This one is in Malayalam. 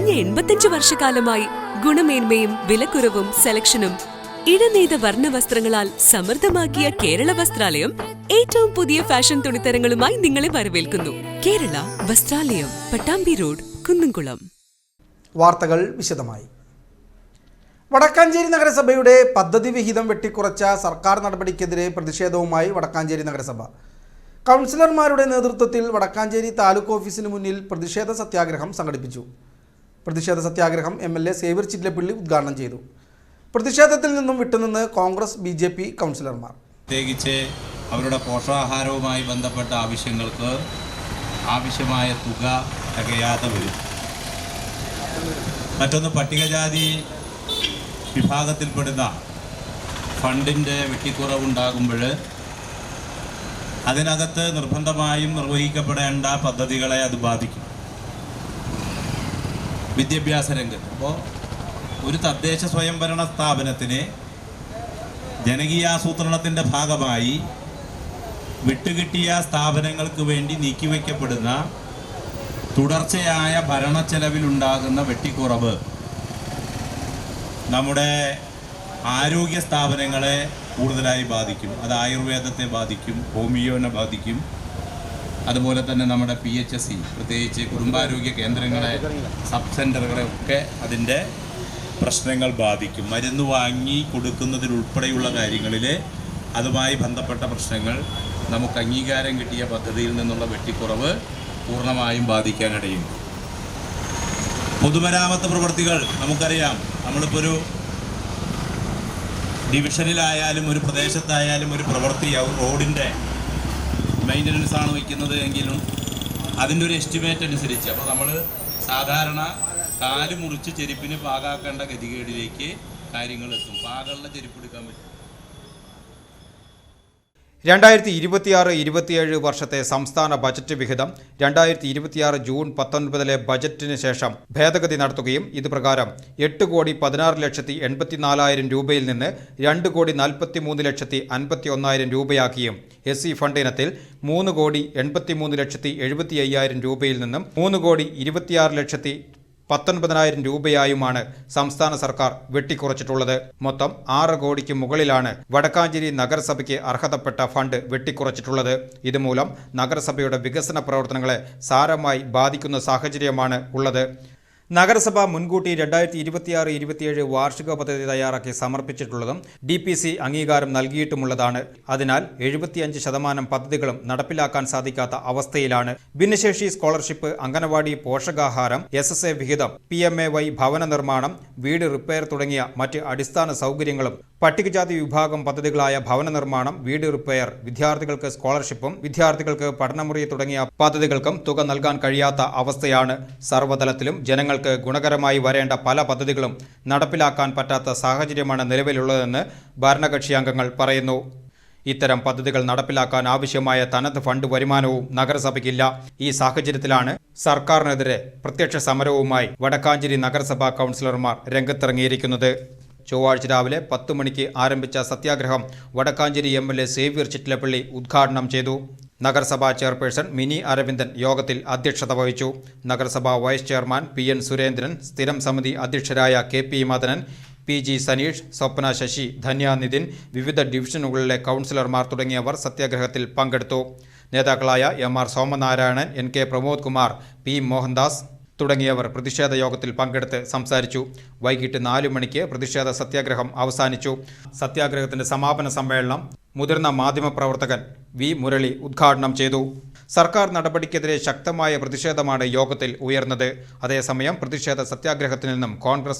കഴിഞ്ഞ 85 വർഷക്കാലമായി ഗുണമേന്മയും വിലക്കുറവും സെലക്ഷനും ഇഴനെയ്ത വർണ്ണവസ്ത്രങ്ങളാൽ സമൃദ്ധമാക്കിയ കേരള വസ്ത്രാലയം ഏറ്റവും പുതിയ ഫാഷൻ തുണിത്തരങ്ങളുമായി നിങ്ങളെ വരവേൽക്കുന്നു. കേരള വസ്ത്രാലയം, പട്ടാമ്പി റോഡ്, കുന്നംകുളം. വാർത്തകൾ വിശദമായി. വടക്കാഞ്ചേരി നഗരസഭയുടെ പദ്ധതി വിഹിതം വെട്ടിക്കുറച്ച സർക്കാർ നടപടിക്കെതിരെ പ്രതിഷേധവുമായി വടക്കാഞ്ചേരി നഗരസഭ. കൗൺസിലർമാരുടെ നേതൃത്വത്തിൽ വടക്കാഞ്ചേരി താലൂക്ക് ഓഫീസിന് മുന്നിൽ പ്രതിഷേധ സത്യാഗ്രഹം സംഘടിപ്പിച്ചു. പ്രതിഷേധ സത്യാഗ്രഹം MLA സേവ്യർ ചിറ്റലപ്പള്ളി ഉദ്ഘാടനം ചെയ്തു. പ്രതിഷേധത്തിൽ നിന്നും വിട്ടുനിന്ന് കോൺഗ്രസ് BJP കൗൺസിലർമാർ. പ്രത്യേകിച്ച് അവരുടെ പോഷകാഹാരവുമായി ബന്ധപ്പെട്ട ആവശ്യങ്ങൾക്ക് ആവശ്യമായ തുക തികയാതെ വരും. മറ്റൊന്ന്, പട്ടികജാതി വിഭാഗത്തിൽപ്പെടുന്ന ഫണ്ടിൻ്റെ വെട്ടിക്കുറവുണ്ടാകുമ്പോൾ അതിനകത്ത് നിർബന്ധമായും നിർവഹിക്കപ്പെടേണ്ട പദ്ധതികളെ അത് ബാധിക്കും. വിദ്യാഭ്യാസ രംഗത്ത് ഇപ്പോൾ ഒരു തദ്ദേശ സ്വയംഭരണ സ്ഥാപനത്തിന് ജനകീയാസൂത്രണത്തിൻ്റെ ഭാഗമായി വിട്ടുകിട്ടിയ സ്ഥാപനങ്ങൾക്ക് വേണ്ടി നീക്കിവെക്കപ്പെടുന്ന തുടർച്ചയായ ഭരണച്ചെലവിലുണ്ടാകുന്ന വെട്ടിക്കുറവ് നമ്മുടെ ആരോഗ്യ സ്ഥാപനങ്ങളെ കൂടുതലായി ബാധിക്കും. അത് ആയുർവേദത്തെ ബാധിക്കും, ഹോമിയോനെ ബാധിക്കും. അതുപോലെ തന്നെ നമ്മുടെ PHC, പ്രത്യേകിച്ച് കുടുംബാരോഗ്യ കേന്ദ്രങ്ങളെ, സബ് സെൻ്ററുകളെ ഒക്കെ അതിൻ്റെ പ്രശ്നങ്ങൾ ബാധിക്കും. മരുന്ന് വാങ്ങി കൊടുക്കുന്നതിലുൾപ്പെടെയുള്ള കാര്യങ്ങളിൽ അതുമായി ബന്ധപ്പെട്ട പ്രശ്നങ്ങൾ നമുക്ക് അംഗീകാരം കിട്ടിയ പദ്ധതിയിൽ നിന്നുള്ള വെട്ടിക്കുറവ് പൂർണ്ണമായും ബാധിക്കാനിടയുണ്ട്. പൊതുമരാമത്ത് പ്രവൃത്തികൾ നമുക്കറിയാം. നമ്മളിപ്പോൾ ഒരു ഡിവിഷനിലായാലും ഒരു പ്രദേശത്തായാലും ഒരു പ്രവൃത്തി റോഡിൻ്റെ മെയിൻ്റനൻസ് ആണ് വയ്ക്കുന്നത് എങ്കിലും അതിൻ്റെ ഒരു എസ്റ്റിമേറ്റ് അനുസരിച്ച് അപ്പോൾ നമ്മൾ സാധാരണ കാല് മുറിച്ച് ചെരുപ്പിന് പാകാക്കേണ്ട ഗതികേടിലേക്ക് കാര്യങ്ങൾ എത്തും. പാകളുടെ ചെരുപ്പ് എടുക്കാൻ പറ്റും. 2026-27 വർഷത്തെ സംസ്ഥാന ബജറ്റ് വിഹിതം 2026 ജൂൺ 19 ബജറ്റിന് ശേഷം ഭേദഗതി നടത്തുകയും ഇത് പ്രകാരം 8,16,84,000 രൂപയിൽ നിന്ന് 2,43,51,000 രൂപയാക്കിയും SC ഫണ്ട് ഇനത്തിൽ 3,83,75,000 രൂപയിൽ നിന്നും 3,26,19,000 രൂപയായുമാണ് സംസ്ഥാന സർക്കാർ വെട്ടിക്കുറച്ചിട്ടുള്ളത്. മൊത്തം 6 കോടിക്ക് മുകളിലാണ് വടക്കാഞ്ചേരി നഗരസഭയ്ക്ക് അർഹതപ്പെട്ട ഫണ്ട് വെട്ടിക്കുറച്ചിട്ടുള്ളത്. ഇതുമൂലം നഗരസഭയുടെ വികസന പ്രവർത്തനങ്ങളെ സാരമായി ബാധിക്കുന്ന സാഹചര്യമാണ് ഉള്ളത്. നഗരസഭ മുൻകൂട്ടി 2026-27 വാർഷിക പദ്ധതി തയ്യാറാക്കി സമർപ്പിച്ചിട്ടുള്ളതും DPC അംഗീകാരം നൽകിയിട്ടുമുള്ളതാണ്. അതിനാൽ 75% പദ്ധതികളും നടപ്പിലാക്കാൻ സാധിക്കാത്ത അവസ്ഥയിലാണ്. ഭിന്നശേഷി സ്കോളർഷിപ്പ്, അംഗനവാടി പോഷകാഹാരം, SSA വിഹിതം, PMAY ഭവന നിർമ്മാണം, വീട് റിപ്പയർ തുടങ്ങിയ മറ്റ് അടിസ്ഥാന സൗകര്യങ്ങളും, പട്ടികജാതി വിഭാഗം പദ്ധതികളായ ഭവന നിർമ്മാണം, വീട് റിപ്പയർ, വിദ്യാർത്ഥികൾക്ക് സ്കോളർഷിപ്പും വിദ്യാർത്ഥികൾക്ക് പഠനമുറി തുടങ്ങിയ പദ്ധതികൾക്കും തുക നൽകാൻ കഴിയാത്ത അവസ്ഥയാണ്. സർവ്വതലത്തിലും ജനങ്ങൾക്ക് ഗുണകരമായി വരേണ്ട പല പദ്ധതികളും നടപ്പിലാക്കാൻ പറ്റാത്ത സാഹചര്യമാണ് നിലവിലുള്ളതെന്ന് ഭരണകക്ഷിയംഗങ്ങൾ പറയുന്നു. ഇത്തരം പദ്ധതികൾ നടപ്പിലാക്കാൻ ആവശ്യമായ തനത് ഫണ്ട് വരുമാനവും നഗരസഭയ്ക്കില്ല. ഈ സാഹചര്യത്തിലാണ് സർക്കാരിനെതിരെ പ്രത്യക്ഷ സമരവുമായി വടക്കാഞ്ചേരി നഗരസഭാ കൗൺസിലർമാർ രംഗത്തിറങ്ങിയിരിക്കുന്നത്. ചൊവ്വാഴ്ച രാവിലെ 10 മണിക്ക് ആരംഭിച്ച സത്യാഗ്രഹം വടക്കാഞ്ചേരി MLA സേവ്യർ ചിറ്റലപ്പള്ളി ഉദ്ഘാടനം ചെയ്തു. നഗരസഭാ ചെയർപേഴ്സൺ മിനി അരവിന്ദൻ യോഗത്തിൽ അധ്യക്ഷത വഹിച്ചു. നഗരസഭാ വൈസ് ചെയർമാൻ PN സുരേന്ദ്രൻ, സ്ഥിരം സമിതി അധ്യക്ഷരായ KP മദനൻ, PG സനീഷ്, സ്വപ്ന ശശി, ധന്യ നിതിൻ, വിവിധ ഡിവിഷനുകളിലെ കൗൺസിലർമാർ തുടങ്ങിയവർ സത്യാഗ്രഹത്തിൽ പങ്കെടുത്തു. നേതാക്കളായ MR Somanarayanan, NK Pramod Kumar, P Mohandas തുടങ്ങിയവർ പ്രതിഷേധ യോഗത്തിൽ പങ്കെടുത്ത് സംസാരിച്ചു. വൈകിട്ട് 4 മണിക്ക് പ്രതിഷേധ സത്യാഗ്രഹം അവസാനിച്ചു. സത്യാഗ്രഹത്തിന്റെ സമാപന സമ്മേളനം മുതിർന്ന മാധ്യമപ്രവർത്തകൻ V മുരളി ഉദ്ഘാടനം ചെയ്തു. സർക്കാർ നടപടിക്കെതിരെ ശക്തമായ പ്രതിഷേധമാണ് യോഗത്തിൽ ഉയർന്നത്. അതേസമയം പ്രതിഷേധ സത്യാഗ്രഹത്തിൽ നിന്നും കോൺഗ്രസ്